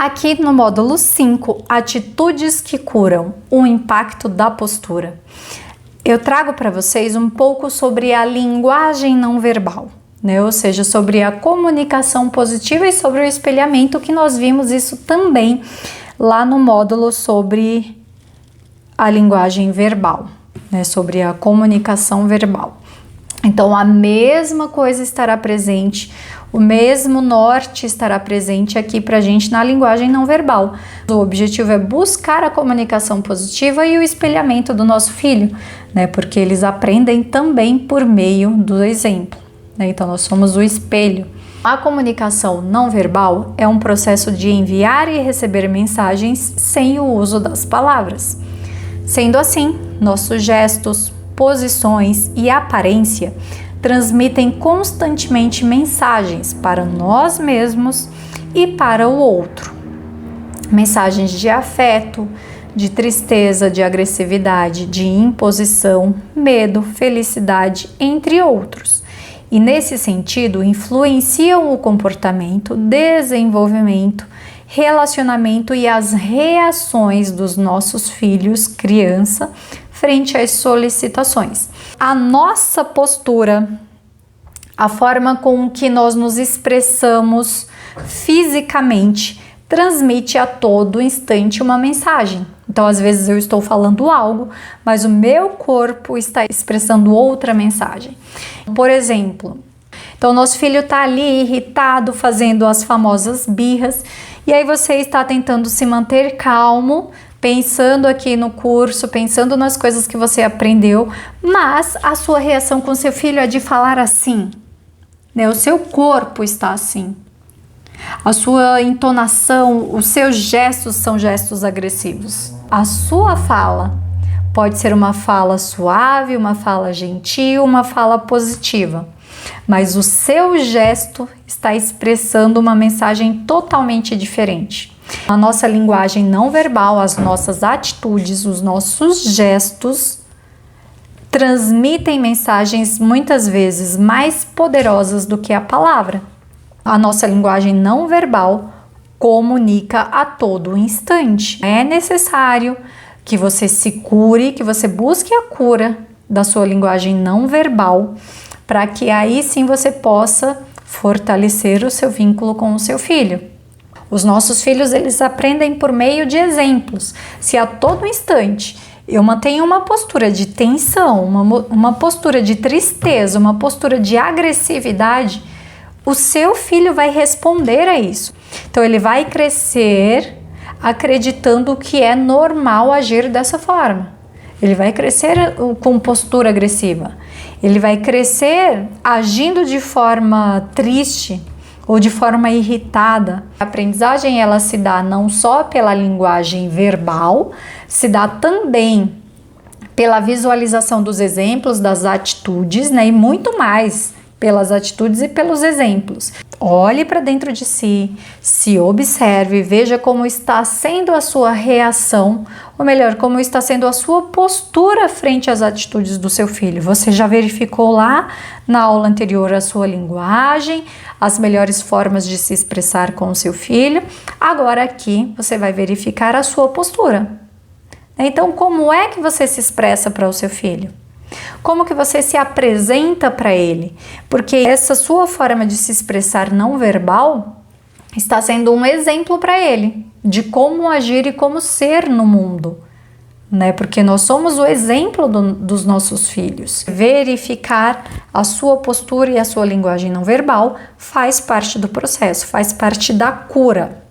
Aqui no módulo 5, atitudes que curam, o impacto da postura. Eu trago para vocês um pouco sobre a linguagem não verbal, né? Ou seja, sobre a comunicação positiva e sobre o espelhamento, que nós vimos isso também lá no módulo sobre a linguagem verbal, né? Sobre a comunicação verbal. Então, a mesma coisa estará presente, o mesmo norte estará presente aqui para a gente na linguagem não verbal. O objetivo é buscar a comunicação positiva e o espelhamento do nosso filho, né? Porque eles aprendem também por meio do exemplo, né? Então, nós somos o espelho. A comunicação não verbal é um processo de enviar e receber mensagens sem o uso das palavras. Sendo assim, nossos gestos, posições e aparência transmitem constantemente mensagens para nós mesmos e para o outro. Mensagens de afeto, de tristeza, de agressividade, de imposição, medo, felicidade, entre outros. E nesse sentido, influenciam o comportamento, desenvolvimento, relacionamento e as reações dos nossos filhos, criança, frente às solicitações. A nossa postura, a forma com que nós nos expressamos fisicamente, transmite a todo instante uma mensagem. Então, às vezes eu estou falando algo, mas o meu corpo está expressando outra mensagem. Por exemplo, então nosso filho está ali irritado, fazendo as famosas birras, e aí você está tentando se manter calmo, pensando aqui no curso, pensando nas coisas que você aprendeu, mas a sua reação com seu filho é de falar assim, né? O seu corpo está assim. A sua entonação, os seus gestos são gestos agressivos. A sua fala pode ser uma fala suave, uma fala gentil, uma fala positiva, mas o seu gesto está expressando uma mensagem totalmente diferente. A nossa linguagem não verbal, as nossas atitudes, os nossos gestos transmitem mensagens muitas vezes mais poderosas do que a palavra. A nossa linguagem não verbal comunica a todo instante. É necessário que você se cure, que você busque a cura da sua linguagem não verbal, para que aí sim você possa fortalecer o seu vínculo com o seu filho. Os nossos filhos, eles aprendem por meio de exemplos. Se a todo instante eu mantenho uma postura de tensão, uma postura de tristeza, uma postura de agressividade, o seu filho vai responder a isso. Então, ele vai crescer acreditando que é normal agir dessa forma. Ele vai crescer com postura agressiva. Ele vai crescer agindo de forma triste ou de forma irritada. A aprendizagem, ela se dá não só pela linguagem verbal, se dá também pela visualização dos exemplos, das atitudes, né? E muito mais pelas atitudes e pelos exemplos. Olhe para dentro de si, se observe, veja como está sendo a sua reação, ou melhor, como está sendo a sua postura frente às atitudes do seu filho. Você já verificou lá na aula anterior a sua linguagem, as melhores formas de se expressar com o seu filho. Agora aqui você vai verificar a sua postura. Então, como é que você se expressa para o seu filho? Como que você se apresenta para ele? Porque essa sua forma de se expressar não verbal está sendo um exemplo para ele de como agir e como ser no mundo, né? Porque nós somos o exemplo dos nossos filhos. Verificar a sua postura e a sua linguagem não verbal faz parte do processo, faz parte da cura.